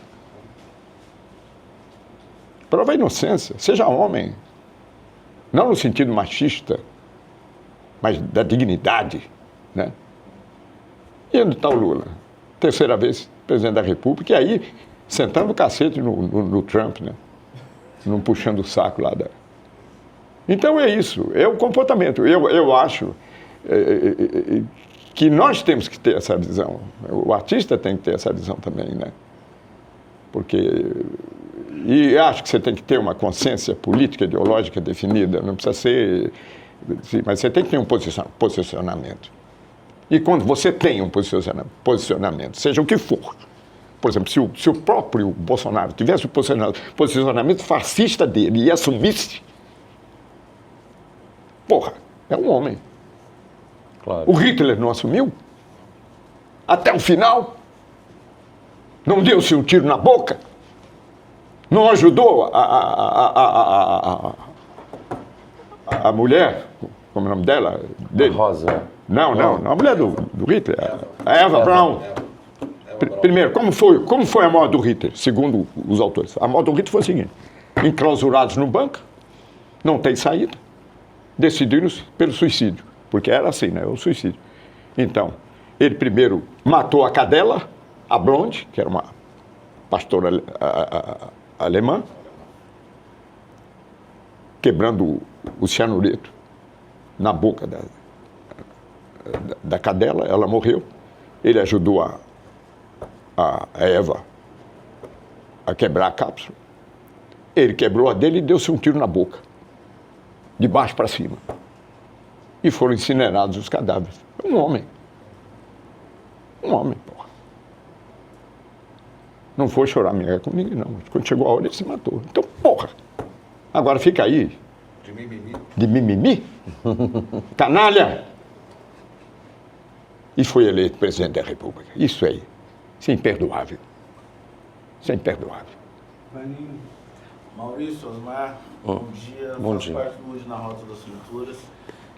Prova a inocência. Seja homem. Não no sentido machista, mas da dignidade, né? E onde está o Lula? 3ª vez presidente da República, e aí sentando o cacete no Trump, né? Não puxando o saco lá da... Então é isso, é o comportamento. Eu acho que nós temos que ter essa visão. O artista tem que ter essa visão também, né? Porque... E acho que você tem que ter uma consciência política, ideológica definida. Não precisa ser... Mas você tem que ter um posicionamento. E quando você tem um posicionamento, seja o que for... Por exemplo, se o próprio Bolsonaro tivesse o posicionamento fascista dele e assumisse... Porra, é um homem. Claro. O Hitler não assumiu? Até o final? Não deu-se um tiro na boca? Não ajudou a mulher, como é o nome dela? Dele? Rosa. Não, a mulher do Hitler, a Eva Braun. Primeiro, como foi a morte do Hitler, segundo os autores? A morte do Hitler foi o seguinte: enclausurados no bunker, não tem saída, decidiram pelo suicídio, porque era assim, né? O suicídio. Então, ele primeiro matou a cadela, a Blonde, que era uma pastora alemã, quebrando o cianureto na boca da cadela, ela morreu. Ele ajudou a Eva a quebrar a cápsula. Ele quebrou a dele e deu-se um tiro na boca, de baixo para cima. E foram incinerados os cadáveres. Um homem, porra. Não foi chorar minha com ninguém, não. Quando chegou a hora, ele se matou. Então, porra. Agora fica aí. De mimimi. De mimimi? Canalha! E foi eleito presidente da República. Isso aí. Isso é imperdoável. Isso é imperdoável. Vaninho, Maurício, Osmar, bom dia. Bom Faço dia. parte do Hoje na Rota das Pinturas.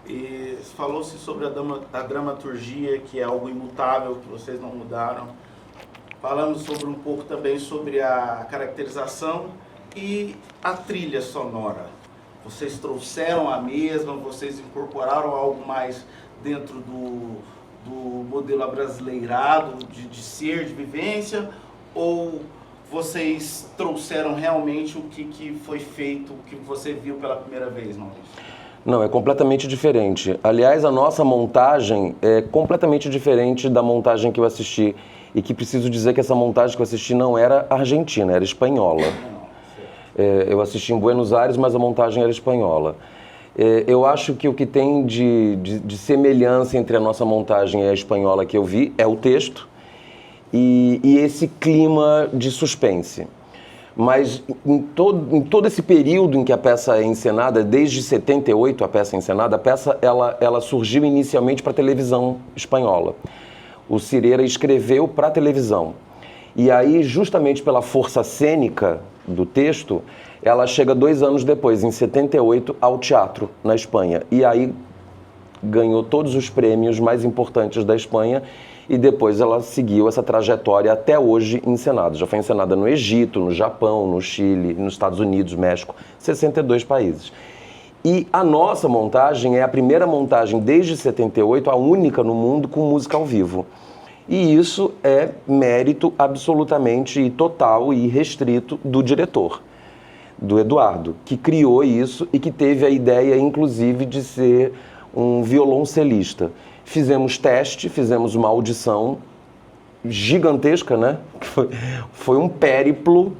E falou-se sobre a dramaturgia, que é algo imutável, que vocês não mudaram. Falamos sobre um pouco também sobre a caracterização e a trilha sonora. Vocês trouxeram a mesma, vocês incorporaram algo mais dentro do modelo abrasileirado, de ser, de vivência, ou vocês trouxeram realmente o que foi feito, o que você viu pela primeira vez, Maurício? Não, é completamente diferente. Aliás, a nossa montagem é completamente diferente da montagem que eu assisti. E que preciso dizer que essa montagem que eu assisti não era argentina, era espanhola. Eu assisti em Buenos Aires, mas a montagem era espanhola. Eu acho que o que tem de semelhança entre a nossa montagem e a espanhola que eu vi é o texto e esse clima de suspense. Mas em todo esse período em que a peça é encenada, desde 78 a peça é encenada, a peça ela surgiu inicialmente para a televisão espanhola. O Cireira escreveu para a televisão. E aí, justamente pela força cênica do texto, ela chega 2 anos depois, em 78, ao teatro, na Espanha. E aí ganhou todos os prêmios mais importantes da Espanha e depois ela seguiu essa trajetória até hoje encenada. Já foi encenada no Egito, no Japão, no Chile, nos Estados Unidos, México, 62 países. E a nossa montagem é a primeira montagem desde 78, a única no mundo com música ao vivo. E isso é mérito absolutamente total e restrito do diretor, do Eduardo, que criou isso e que teve a ideia, inclusive, de ser um violoncelista. Fizemos teste, fizemos uma audição gigantesca, né? Foi um périplo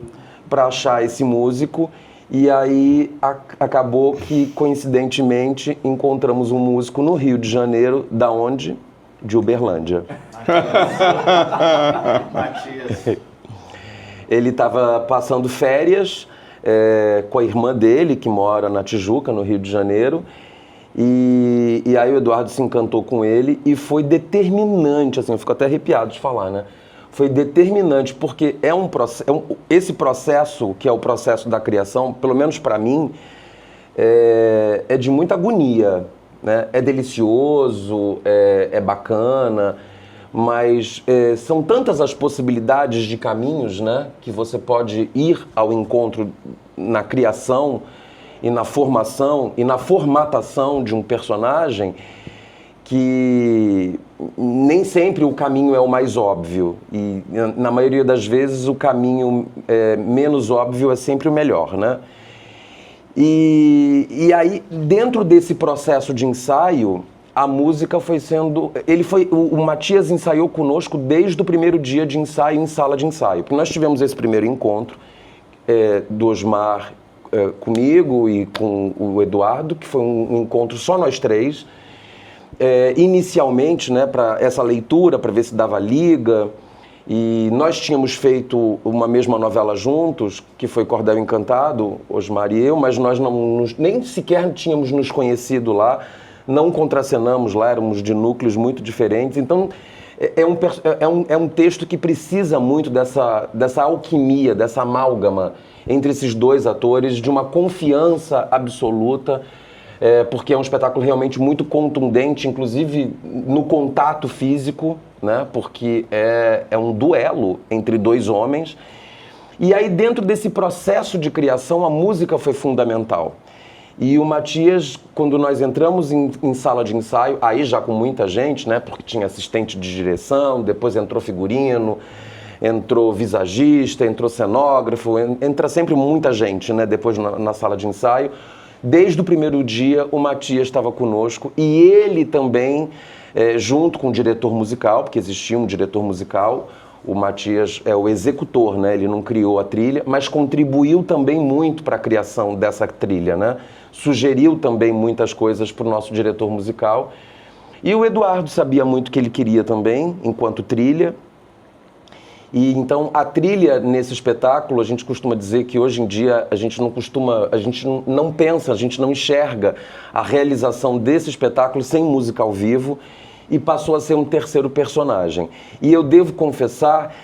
para achar esse músico. E aí acabou que, coincidentemente, encontramos um músico no Rio de Janeiro, da onde? De Uberlândia. Matias. Ele estava passando férias com a irmã dele, que mora na Tijuca, no Rio de Janeiro, e aí o Eduardo se encantou com ele e foi determinante, assim, eu fico até arrepiado de falar, né? Foi determinante, porque esse processo, que é o processo da criação, pelo menos para mim, é de muita agonia, né? É delicioso, é bacana, mas são tantas as possibilidades de caminhos, né, que você pode ir ao encontro na criação e na formação e na formatação de um personagem, que nem sempre o caminho é o mais óbvio e na maioria das vezes o caminho menos óbvio é sempre o melhor, né? E aí, dentro desse processo de ensaio, a música foi sendo... O Matias ensaiou conosco desde o primeiro dia de ensaio em sala de ensaio, porque nós tivemos esse primeiro encontro do Osmar comigo e com o Eduardo, que foi um encontro só nós três, inicialmente, né, para essa leitura, para ver se dava liga, e nós tínhamos feito uma mesma novela juntos, que foi Cordel Encantado, Osmar e eu, mas nós nem sequer tínhamos nos conhecido lá, não contracenamos lá, éramos de núcleos muito diferentes, então é um texto que precisa muito dessa alquimia, dessa amálgama entre esses dois atores, de uma confiança absoluta, porque é um espetáculo realmente muito contundente, inclusive no contato físico, né? Porque é um duelo entre dois homens. E aí, dentro desse processo de criação, a música foi fundamental. E o Matias, quando nós entramos em sala de ensaio, aí já com muita gente, né? Porque tinha assistente de direção, depois entrou figurino, entrou visagista, entrou cenógrafo, entra sempre muita gente, né? Depois na sala de ensaio. Desde o primeiro dia, o Matias estava conosco e ele também, junto com o diretor musical, porque existia um diretor musical, o Matias é o executor, né? Ele não criou a trilha, mas contribuiu também muito para a criação dessa trilha, né? Sugeriu também muitas coisas para o nosso diretor musical. E o Eduardo sabia muito o que ele queria também, enquanto trilha. E então a trilha nesse espetáculo, a gente costuma dizer que hoje em dia a gente não pensa, a gente não enxerga a realização desse espetáculo sem música ao vivo e passou a ser um terceiro personagem. E eu devo confessar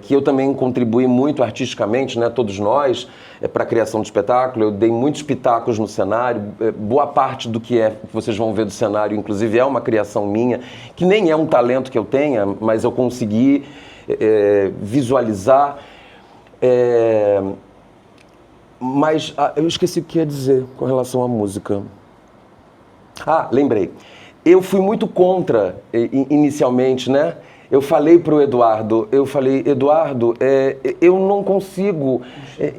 que eu também contribuí muito artisticamente, né, todos nós, para a criação do espetáculo. Eu dei muitos pitacos no cenário, boa parte do que vocês vão ver do cenário, inclusive, é uma criação minha, que nem é um talento que eu tenha, mas eu consegui visualizar, mas eu esqueci o que ia dizer com relação à música. Lembrei. Eu fui muito contra, inicialmente, né, Eu falei para o Eduardo, Eduardo, eu não consigo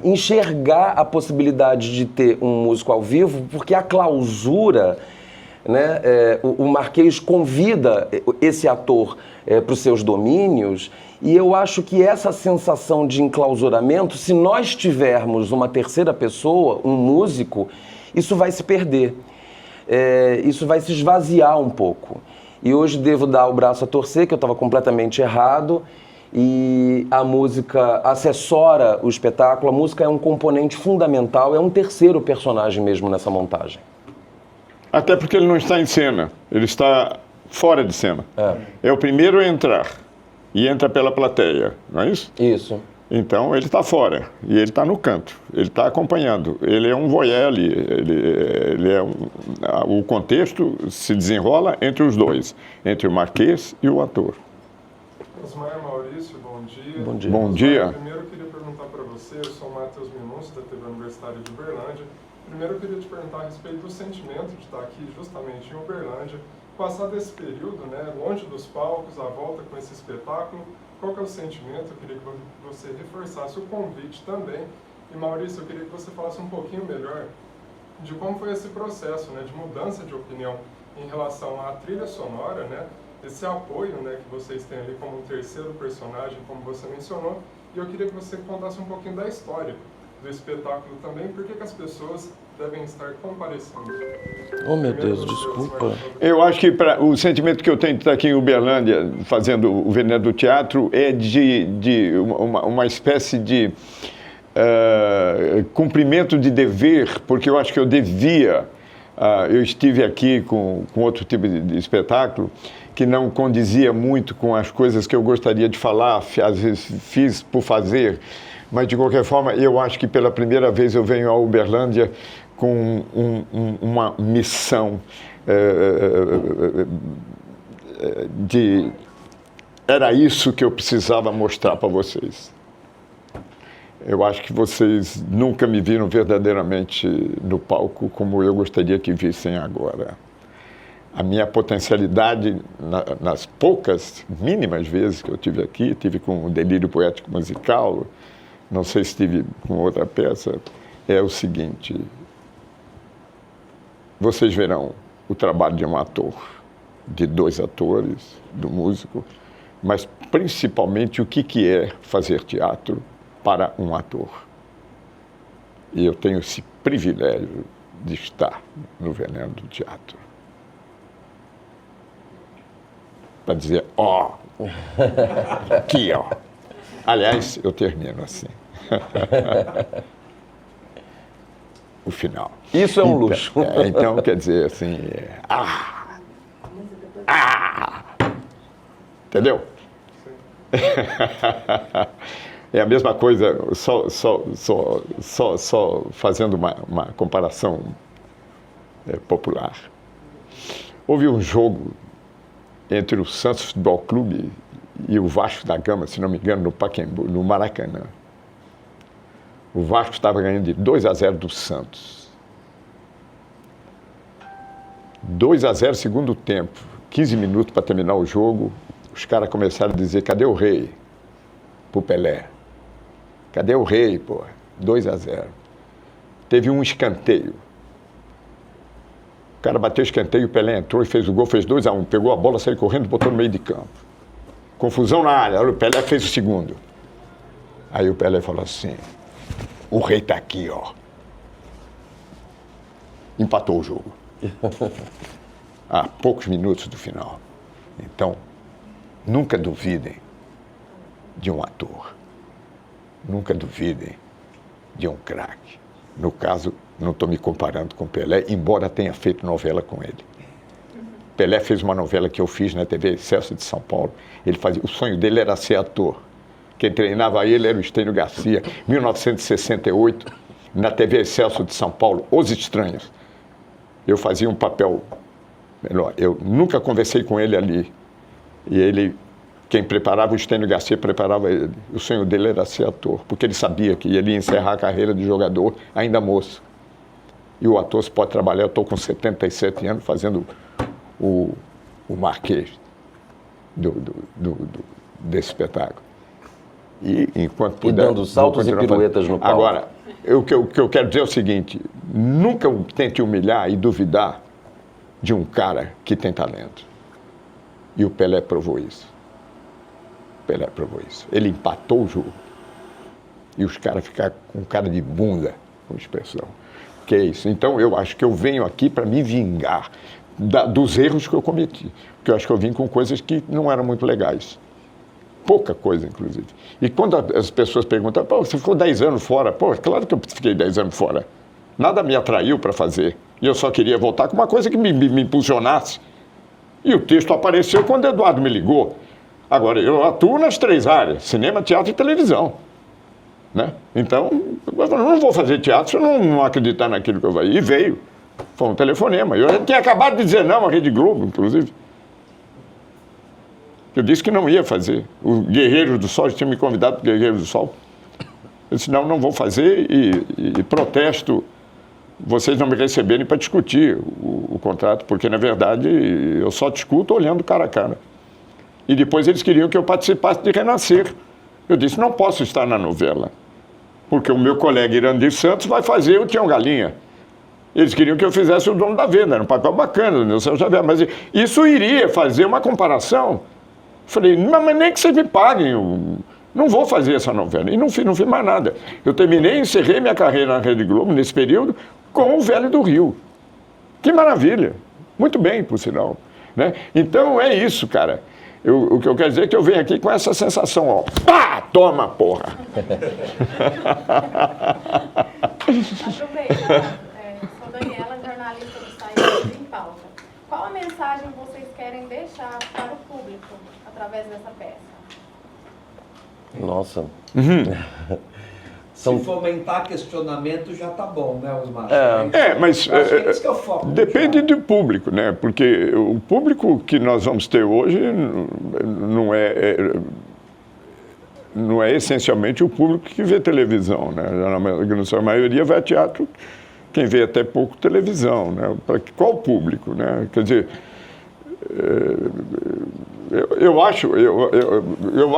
enxergar a possibilidade de ter um músico ao vivo, porque a clausura, né, o Marquês convida esse ator para os seus domínios, e eu acho que essa sensação de enclausuramento, se nós tivermos uma terceira pessoa, um músico, isso vai se perder, isso vai se esvaziar um pouco. E hoje devo dar o braço a torcer, que eu estava completamente errado, e a música assessora o espetáculo, a música é um componente fundamental, é um terceiro personagem mesmo nessa montagem. Até porque ele não está em cena, ele está fora de cena. É o primeiro a entrar, e entra pela plateia, não é isso? Isso. Então ele está fora, e ele está no canto, ele está acompanhando, ele é um voyeur ali, o contexto se desenrola entre os dois, entre o Marquês e o ator. Osmar Maurício, bom dia. Bom dia. Bom dia. Primeiro eu queria perguntar para você, eu sou o Matheus Minúcio, da TV Universitária de Uberlândia. Primeiro eu queria te perguntar a respeito do sentimento de estar aqui justamente em Uberlândia, passado esse período, né, longe dos palcos, à volta com esse espetáculo. Qual que é o sentimento? Eu queria que você reforçasse o convite também. E Maurício, eu queria que você falasse um pouquinho melhor de como foi esse processo, né, de mudança de opinião em relação à trilha sonora, né, esse apoio, né, que vocês têm ali como um terceiro personagem, como você mencionou. E eu queria que você contasse um pouquinho da história do espetáculo também, por que as pessoas devem estar comparecendo. Oh, meu Deus, desculpa. Eu acho que o sentimento que eu tenho de estar aqui em Uberlândia, fazendo o Veneno do Teatro, é de uma espécie de cumprimento de dever, porque eu acho que eu devia. Eu estive aqui com outro tipo de espetáculo, que não condizia muito com as coisas que eu gostaria de falar, às vezes fiz por fazer, mas de qualquer forma, eu acho que pela primeira vez eu venho a Uberlândia com uma missão era isso que eu precisava mostrar para vocês. Eu acho que vocês nunca me viram verdadeiramente no palco como eu gostaria que vissem agora. A minha potencialidade, nas poucas, mínimas vezes que eu tive aqui, tive com o Delírio Poético Musical, não sei se tive com outra peça, é o seguinte: vocês verão o trabalho de um ator, de dois atores, do músico, mas principalmente o que é fazer teatro para um ator. E eu tenho esse privilégio de estar no Veneno do Teatro. Para dizer, ó, aqui, ó. Aliás, eu termino assim. O final. Isso é um luxo. Então, quer dizer assim, entendeu? É a mesma coisa, só fazendo uma comparação popular. Houve um jogo entre o Santos Futebol Clube e o Vasco da Gama, se não me engano, no Pacaembu, no Maracanã. O Vasco estava ganhando de 2-0 do Santos. 2-0, segundo tempo, 15 minutos para terminar o jogo, os caras começaram a dizer, cadê o rei? Pro Pelé. Cadê o rei, pô? 2-0. Teve um escanteio. O cara bateu o escanteio, o Pelé entrou e fez o gol, fez 2-1. Pegou a bola, saiu correndo e botou no meio de campo. Confusão na área, o Pelé fez o segundo. Aí o Pelé falou assim, o rei tá aqui, ó. Empatou o jogo. Há poucos minutos do final. Então, nunca duvidem de um ator. Nunca duvidem de um craque. No caso, não estou me comparando com Pelé, embora tenha feito novela com ele. Pelé fez uma novela que eu fiz na TV Excelsior de São Paulo. O sonho dele era ser ator. Quem treinava ele era o Estênio Garcia. 1968, na TV Excelsior de São Paulo, Os Estranhos. Eu fazia um papel melhor. Eu nunca conversei com ele ali. E ele, quem preparava o Estênio Garcia, preparava ele. O sonho dele era ser ator, porque ele sabia que ele ia encerrar a carreira de jogador ainda moço. E o ator se pode trabalhar. Eu estou com 77 anos fazendo o Marquês. desse espetáculo. E enquanto puder, dando saltos e piruetas no palco. Agora, o que eu quero dizer é o seguinte, nunca tente humilhar e duvidar de um cara que tem talento. E o Pelé provou isso. Ele empatou o jogo. E os caras ficaram com cara de bunda, com expressão. Que é isso. Então, eu acho que eu venho aqui para me vingar dos erros que eu cometi. Porque eu acho que eu vim com coisas que não eram muito legais. Pouca coisa, inclusive. E quando as pessoas perguntam, pô, você ficou 10 anos fora? Pô, claro que eu fiquei 10 anos fora. Nada me atraiu para fazer. E eu só queria voltar com uma coisa que me impulsionasse. E o texto apareceu quando o Eduardo me ligou. Agora, eu atuo nas 3 áreas, cinema, teatro e televisão. Né? Então, eu não vou fazer teatro se eu não acreditar naquilo que eu vou. E veio. Foi um telefonema. Eu tinha acabado de dizer não à Rede Globo, inclusive. Eu disse que não ia fazer. O Guerreiro do Sol, tinha me convidado para o Guerreiro do Sol. Eu disse, não vou fazer e protesto vocês não me receberem para discutir o contrato, porque, na verdade, eu só discuto olhando cara a cara. E depois eles queriam que eu participasse de Renascer. Eu disse, não posso estar na novela, porque o meu colega Irandir Santos vai fazer o Tião Galinha. Eles queriam que eu fizesse o Dono da Venda, era um papel bacana, né? Mas isso iria fazer uma comparação. Falei, mas nem que vocês me paguem, eu não vou fazer essa novela. E não fiz mais nada. Eu encerrei minha carreira na Rede Globo, nesse período, com o Velho do Rio. Que maravilha. Muito bem, por sinal. Né? Então, é isso, cara. O que eu quero dizer é que eu venho aqui com essa sensação, ó. Pá! Toma, porra! Aproveita, sou Daniela, jornalista do site Em Pauta. Qual a mensagem vocês querem deixar para o público através dessa peça? Nossa. Se fomentar questionamento já tá bom, né, Osmar? Mas esse que é o foco, depende do público, né? Porque o público que nós vamos ter hoje não é essencialmente o público que vê televisão, né? Na sua maioria vai a teatro, quem vê até pouco televisão, né? Para qual público, né? Quer dizer, eu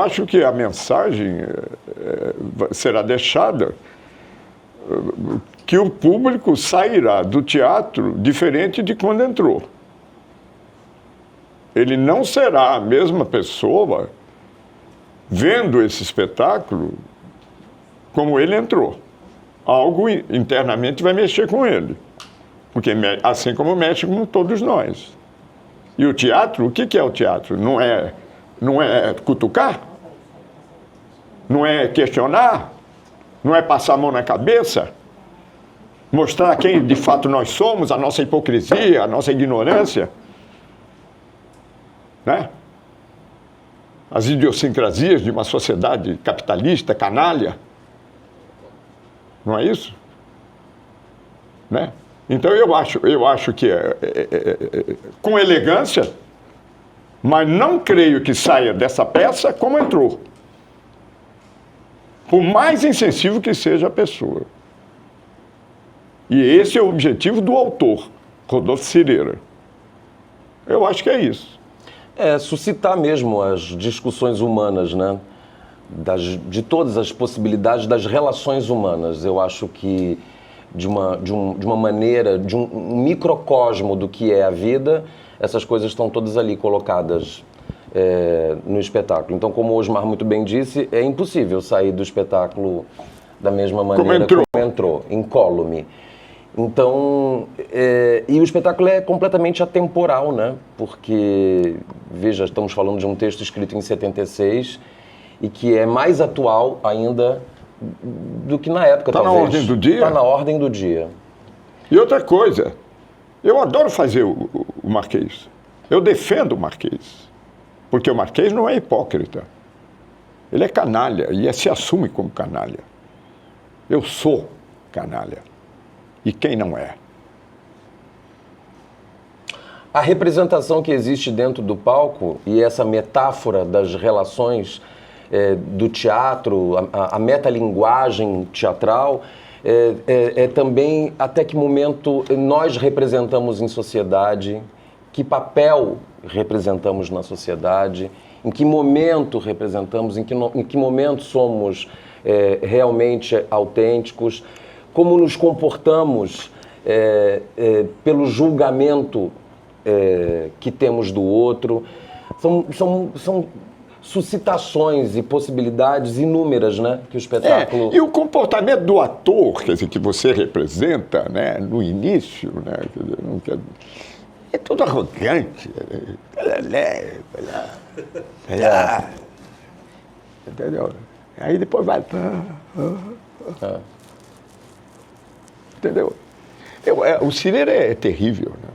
acho que a mensagem será deixada que o público sairá do teatro diferente de quando entrou. Ele não será a mesma pessoa vendo esse espetáculo como ele entrou. Algo internamente vai mexer com ele, porque assim como mexe com todos nós. E o teatro, o que é o teatro? Não é cutucar? Não é questionar? Não é passar a mão na cabeça? Mostrar quem de fato nós somos, a nossa hipocrisia, a nossa ignorância? Né? As idiosincrasias de uma sociedade capitalista, canalha? Não é isso? Né? Então eu acho que com elegância, mas não creio que saia dessa peça como entrou. Por mais insensível que seja a pessoa. E esse é o objetivo do autor, Rodolfo Cireira. Eu acho que é isso. Suscitar mesmo as discussões humanas, né? De todas as possibilidades das relações humanas. Eu acho que de uma maneira, de um microcosmo do que é a vida, essas coisas estão todas ali colocadas no espetáculo. Então, como o Osmar muito bem disse, é impossível sair do espetáculo da mesma maneira como entrou, incólume. Então, e o espetáculo é completamente atemporal, né? Porque, veja, estamos falando de um texto escrito em 76 e que é mais atual ainda do que na época, talvez. Está na ordem do dia? Está na ordem do dia. E outra coisa, eu adoro fazer o Marquês. Eu defendo o Marquês. Porque o Marquês não é hipócrita. Ele é canalha e se assume como canalha. Eu sou canalha. E quem não é? A representação que existe dentro do palco e essa metáfora das relações do teatro, a metalinguagem teatral, também até que momento nós representamos em sociedade que papel representamos na sociedade, em que momento representamos, em que momento somos realmente autênticos, como nos comportamos pelo julgamento que temos do outro. São suscitações e possibilidades inúmeras, né, que o espetáculo... E o comportamento do ator, quer dizer, que você representa, né, no início, né, quer dizer, é tudo arrogante. Entendeu? Aí depois vai... Entendeu? O cinema é terrível, né?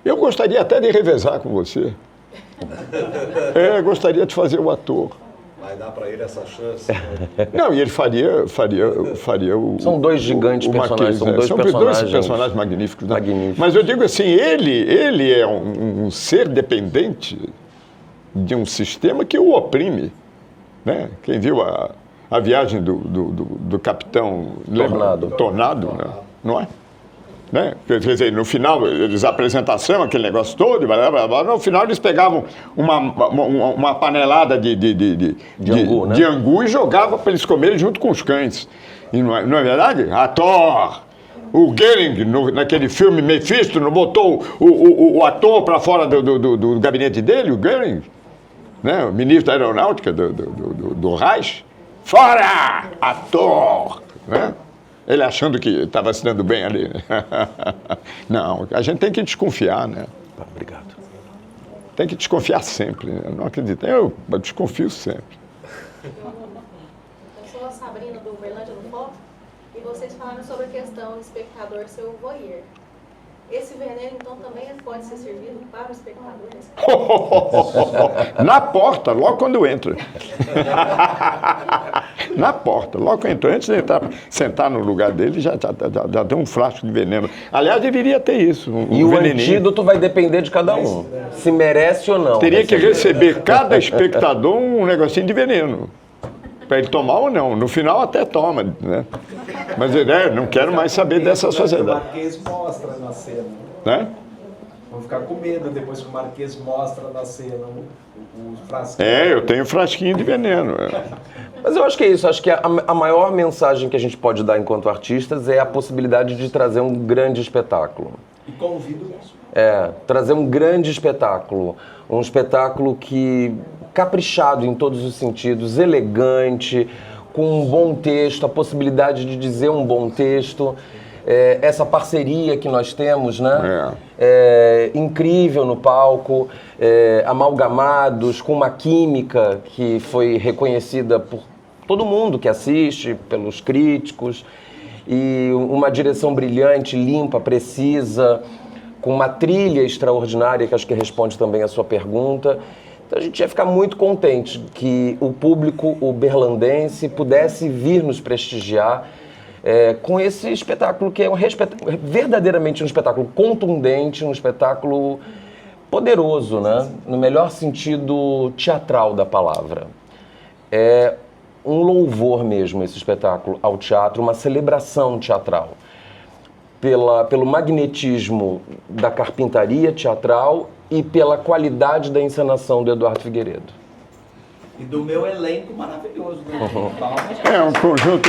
Eu gostaria até de revezar com você. Gostaria de fazer o ator. Vai dar para ele essa chance. Não, e ele faria o... São dois gigantes personagens, Marquês, são dois personagens magníficos. Né? Magníficos. Mas eu digo assim, ele é um ser dependente de um sistema que o oprime. Né? Quem viu a viagem do capitão Tornado, né? Não é? Né? Quer dizer, no final, eles apresentação, aquele negócio todo, no final eles pegavam uma panelada de angu, né? De angu e jogavam para eles comerem junto com os cães. E não é verdade? Thor, o Goering, naquele filme Mephisto, não botou o ator para fora do gabinete dele, o Goering, né? O ministro da aeronáutica do Reich. Fora, ator! Né? Ele achando que estava se dando bem ali. Não, a gente tem que desconfiar, né? Obrigado. Tem que desconfiar sempre. Eu não acredito. Eu desconfio sempre. Eu sou a Sabrina do Uberlândia no Foco e vocês falaram sobre a questão do espectador ser o voyeur. Esse veneno, então, também pode ser servido para o espectador? Na porta, logo quando entra. Na porta, logo quando entra. Antes de sentar no lugar dele, já tem um frasco de veneno. Aliás, deveria ter isso. E o antídoto vai depender de cada um. Se merece ou não. Teria que receber cada espectador um negocinho de veneno. Para ele tomar ou não. No final até toma, né? Mas não quero mais saber dessa sociedade. O Marquês mostra na cena. Né? Vão ficar com medo depois que o Marquês mostra na cena o frasquinho. Eu tenho frasquinho de veneno. Mas eu acho que é isso. Acho que a maior mensagem que a gente pode dar enquanto artistas é a possibilidade de trazer um grande espetáculo. E convido isso. Trazer um grande espetáculo. Um espetáculo caprichado em todos os sentidos, elegante, com um bom texto, a possibilidade de dizer um bom texto, essa parceria que nós temos, né? Incrível no palco, amalgamados, com uma química que foi reconhecida por todo mundo que assiste, pelos críticos, e uma direção brilhante, limpa, precisa, com uma trilha extraordinária, que acho que responde também a sua pergunta. Então a gente ia ficar muito contente que o público uberlandense pudesse vir nos prestigiar com esse espetáculo que é verdadeiramente um espetáculo contundente, um espetáculo poderoso, né? No melhor sentido teatral da palavra. É um louvor mesmo esse espetáculo ao teatro, uma celebração teatral. Pelo magnetismo da carpintaria teatral e pela qualidade da encenação do Eduardo Figueiredo. E do meu elenco maravilhoso, né? É um conjunto...